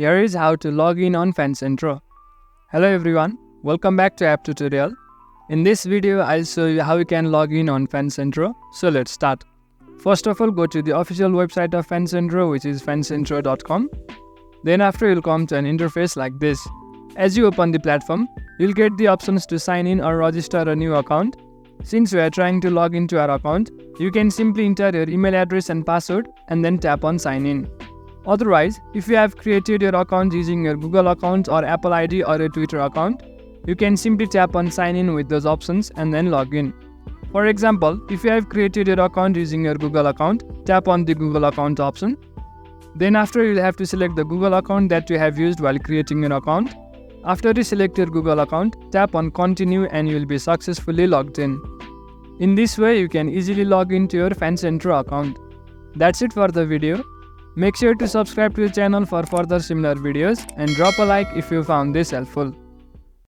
Here is how to log in on Fancentro. Hello everyone, welcome back to app tutorial. In this video, I'll show you how you can log in on Fancentro. So let's start. First of all, go to the official website of Fancentro, which is fancentro.com. Then after, you'll come to an interface like this. As you open the platform, you'll get the options to sign in or register a new account. Since we are trying to log into our account, you can simply enter your email address and password and then tap on sign in. Otherwise, if you have created your account using your Google account or Apple ID or a Twitter account, you can simply tap on sign in with those options and then log in. For example, if you have created your account using your Google account, tap on the Google account option. Then after, you'll have to select the Google account that you have used while creating your account. After you select your Google account, tap on continue and you will be successfully logged in. In this way, you can easily log into your Fancentro account. That's it for the video. Make sure to subscribe to the channel for further similar videos and drop a like if you found this helpful.